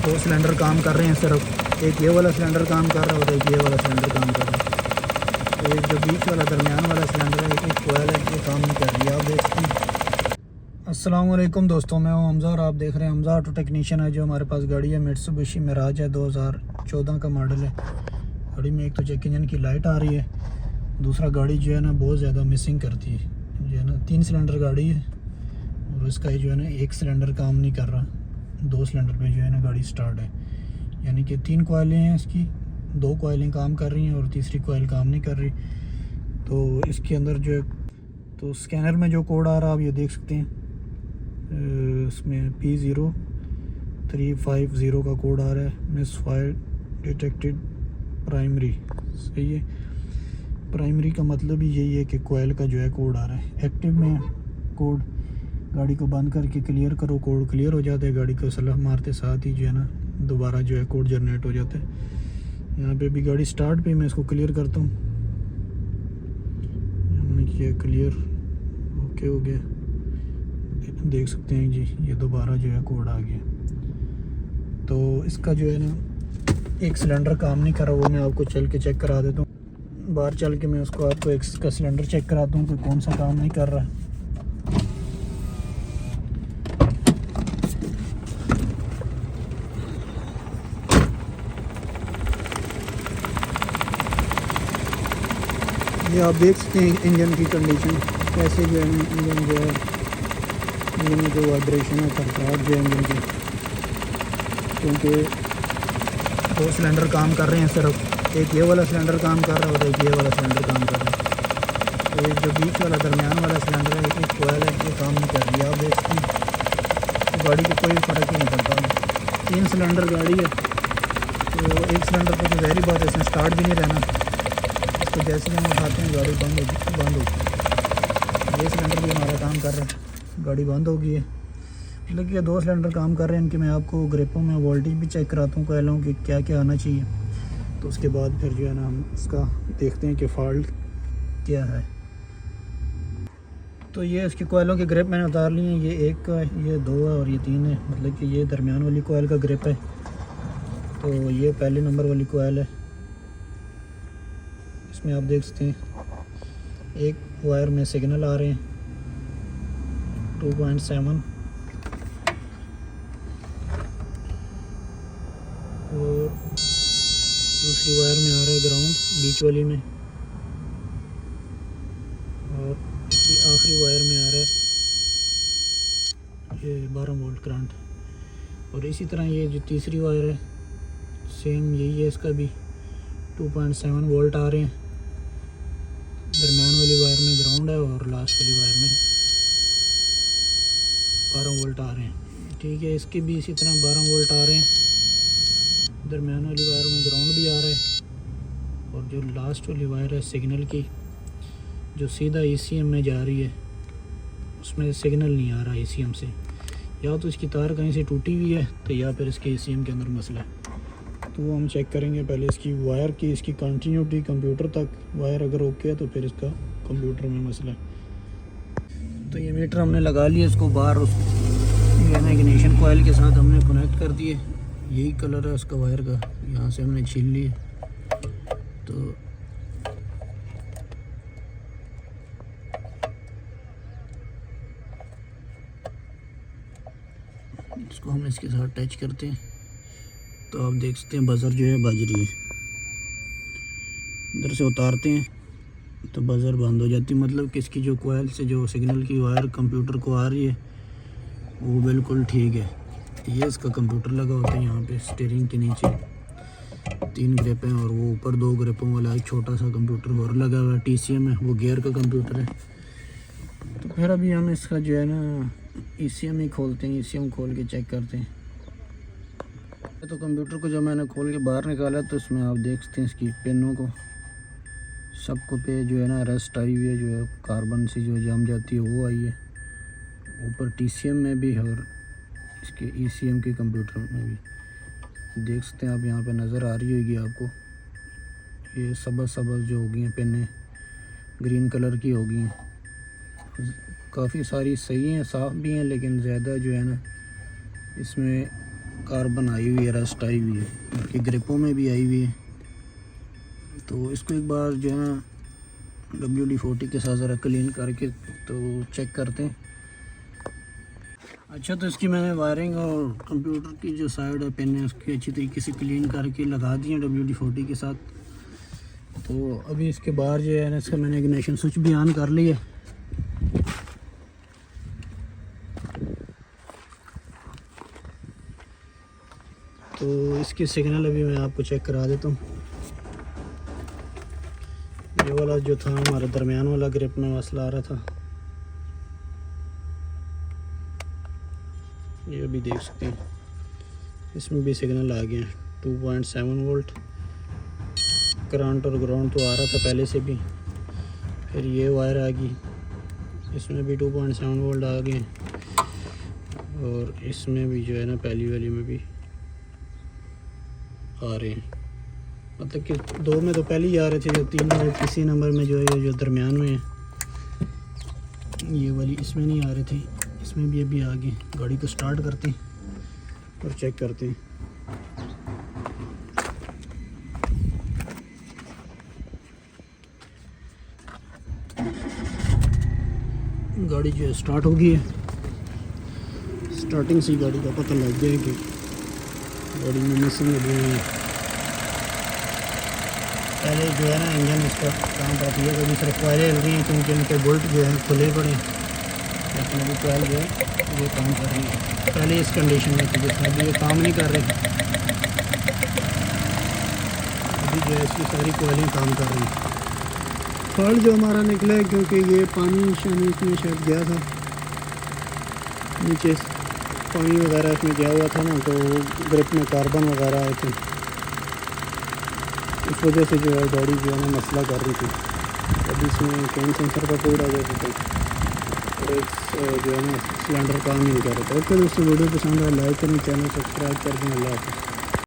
दो सिलेंडर काम कर रहे हैं, सिर्फ एक ये वाला सिलेंडर काम कर रहा है और एक ये वाला सिलेंडर काम कर रहा है। तो एक जो बीच वाला दरमियान वाला सिलेंडर है, एक कोयल है, ये काम नहीं कर रही है। आप देख सकते हैं। अस्सलाम वालेकुम दोस्तों, मैं हूं हमज़ा और आप देख रहे हैं हमज़ा ऑटो टेक्नीशियन है। जो हमारे पास गाड़ी है मित्सुबिशी मिराज है, 2014 का मॉडल है। गाड़ी में एक तो चेक इंजन की लाइट आ रही है, दूसरा गाड़ी जो है ना बहुत ज़्यादा मिसिंग करती है। जो है ना 3 सिलेंडर गाड़ी है और इसका जो है ना एक सिलेंडर काम नहीं कर रहा, 2 सिलेंडर पे जो है ना गाड़ी स्टार्ट है। यानी कि 3 कोयलें हैं इसकी, 2 कोयलें काम कर रही हैं और तीसरी कोयल काम नहीं कर रही। तो इसके अंदर जो है तो स्कैनर में जो कोड आ रहा है आप ये देख सकते हैं, इसमें P0350 का कोड आ रहा है, मिस फायर डिटेक्टेड प्राइमरी। सही है, प्राइमरी का मतलब ही यही है कि कोयल का जो है कोड आ रहा है। एक्टिव में कोड, गाड़ी को बंद करके क्लियर करो, कोड क्लियर हो जाता है। गाड़ी को सलाह मारते साथ ही जो है ना दोबारा जो है कोड जनरेट हो जाता है। यहाँ पे भी गाड़ी स्टार्ट पे मैं इसको क्लियर करता हूँ, हमने किया क्लियर, ओके हो गया। देख सकते हैं जी ये दोबारा जो है कोड आ गया। तो इसका जो है ना एक सिलेंडर काम नहीं कर रहा, वो मैं आपको चल के चेक करा देता हूँ। बाहर चल के मैं उसको आपको एक का सिलेंडर चेक कराता हूँ कि कौन सा काम नहीं कर रहा है। ये आप देख सकते हैं इंजन की कंडीशन कैसे जो है इंजन जो है, इंजन में जो वाइब्रेशन है खड़खड़ाहट जो है इंजन की, क्योंकि 2 सिलेंडर काम कर रहे हैं, सिर्फ एक ये वाला सिलेंडर काम कर रहा है और एक ये वाला सिलेंडर काम कर रहा है। तो एक जो बीच वाला दरमियान वाला सिलेंडर है, एक कोयल है, ये काम नहीं कर रही है। आप देख सकते हैं तो गाड़ी को कोई फ़र्क ही नहीं पड़ता। 3 सिलेंडर गाड़ी है तो एक सिलेंडर पर तो ज़ाहिर बात है इसमें स्टार्ट भी नहीं रहना। तो जैसे हम उठाते हैं गाड़ी बंद होती है। ये सिलेंडर भी हमारा काम कर रहा है, गाड़ी बंद हो गई है। मतलब ये 2 सिलेंडर काम कर रहे हैं। इनके मैं आपको ग्रिपों में वोल्टेज भी चेक कराता हूँ कोयलों की क्या क्या आना चाहिए। तो उसके बाद फिर जो है ना हम इसका देखते हैं कि फ़ॉल्ट क्या है। तो ये इसकी कोयलों के ग्रिप मैंने उतार लिए हैं। ये 1 है, ये 2 है और ये 3 है। मतलब कि ये दरमियान वाली कोयल का ग्रिप है। तो ये पहले नंबर वाली कोयल है। इसमें आप देख सकते हैं एक वायर में सिग्नल आ रहे हैं 2.7 और दूसरी वायर में आ रहा है ग्राउंड बीच वाली में, और इसकी आखिरी वायर में आ रहा है ये 12 वोल्ट करंट। और इसी तरह ये जो तीसरी वायर है सेम यही है, इसका भी 2.7 वोल्ट आ रहे हैं। दरमियान वाली वायर में ग्राउंड है और लास्ट वाली वायर में 12 वोल्ट आ रहे हैं। ठीक है, इसके भी इसी तरह 12 वोल्ट आ रहे हैं। दरमियान वाली वायर में ग्राउंड भी आ रहा है और जो लास्ट वाली वायर है सिग्नल की, जो सीधा ECM में जा रही है, उसमें सिग्नल नहीं आ रहा ECM से। या तो इसकी तार कहीं से टूटी हुई है तो या फिर इसके ECM के अंदर मसला है। तो वो हम चेक करेंगे पहले इसकी वायर की, इसकी कंटिन्यूटी कंप्यूटर तक वायर अगर ओके है तो फिर इसका कंप्यूटर में मसला है। तो ये मीटर हमने लगा लिया, इसको बाहर उस इग्निशन कोयल के साथ हमने कनेक्ट कर दिए। यही कलर है उसका वायर का, यहाँ से हमने छील लिए। तो इसको हम इसके साथ टच करते हैं तो आप देख सकते हैं बज़र जो है बज रही है। इधर से उतारते हैं तो बज़र बंद हो जाती है। मतलब कि इसकी जो कोयल से जो सिग्नल की वायर कंप्यूटर को आ रही है वो बिल्कुल ठीक है। ये इसका कंप्यूटर लगा होता है यहाँ पे स्टीयरिंग के नीचे 3 ग्रिप हैं और वो ऊपर 2 ग्रिपों वाला एक छोटा सा कंप्यूटर और लगा हुआ है। TCM है, वो गियर का कंप्यूटर है। तो फिर अभी हम इसका जो है ना ECM ही खोलते हैं, ECM खोल के चेक करते हैं। तो कंप्यूटर को जो मैंने खोल के बाहर निकाला तो इसमें आप देख सकते हैं इसकी पिनों को सबको पे जो है ना रस्ट आई हुई है, जो है कार्बन से जो जम जाती है वो आई है। ऊपर TCM में भी और इसके ECM के कंप्यूटर में भी देख सकते हैं आप, यहाँ पे नज़र आ रही होगी आपको। ये सबज सबज जो होगी हैं पिनें ग्रीन कलर की होगी हैं, काफ़ी सारी सही हैं, साफ़ भी हैं, लेकिन ज़्यादा जो है ना इसमें कार्बन आई हुई है, रस्ट आई हुई है, बाकी ग्रिपों में भी आई हुई है। तो इसको एक बार जो है ना WD-40 के साथ ज़रा क्लीन करके तो चेक करते हैं। अच्छा, तो इसकी मैंने वायरिंग और कंप्यूटर की जो साइड है पिन है उसकी अच्छी तरीके से क्लीन करके लगा दी है WD-40 के साथ। तो अभी इसके बाहर जो है ना इसका मैंने इग्निशन स्विच भी ऑन कर लिया है। तो इसकी सिग्नल अभी मैं आपको चेक करा देता हूँ। ये वाला जो था हमारा दरमियान वाला ग्रिप में मसला आ रहा था, ये अभी देख सकते हैं इसमें भी सिग्नल आ गया 2.7 वोल्ट। करंट और ग्राउंड तो आ रहा था पहले से भी। फिर ये वायर आ गई, इसमें भी 2.7 वोल्ट आ गए, और इसमें भी जो है ना पहली वाली में भी आ रहे हैं। मतलब कि 2 में तो पहले ही आ रहे थे, जो 3 वोल्ट किसी नंबर में जो है जो दरमियान में है ये वाली इसमें नहीं आ रहे थे, इसमें भी अभी आ गए। गाड़ी को स्टार्ट करते हैं और चेक करते हैं। गाड़ी जो है स्टार्ट हो गई है। स्टार्टिंग से गाड़ी का पता लग गया है कि गाड़ी में मिसिंग लगी हुई है। पहले जो है ना इंजन इसका काम करती है, कभी सिर्फ वायरें हिल रही हैं क्योंकि उनके बोल्ट जो है खुले पड़े हैं, लेकिन अभी कोयल जो है ये काम कर रही है। पहले इस कंडीशन में थी जिसमें अभी ये काम नहीं कर रही, अभी जो है इसकी सारी कोयलें काम कर रही हैं। फॉल्ट जो हमारा निकला है क्योंकि ये पानी शानी इसमें शायद गया था, नीचे पानी वगैरह इसमें गया हुआ था ना, तो ग्रिप में कार्बन वगैरह आए थे, इस वजह से जो है गाड़ी जो है ना मसला कर रही थी। अभी इसमें कैन सेंसर का कोड आ गया था और एक जो है ना सिलेंडर काम नहीं कर रहा था। ओके दोस्तों, वीडियो पसंद आए लाइक करें, चैनल सब्सक्राइब कर दें। अल्लाह हाफ़िज़।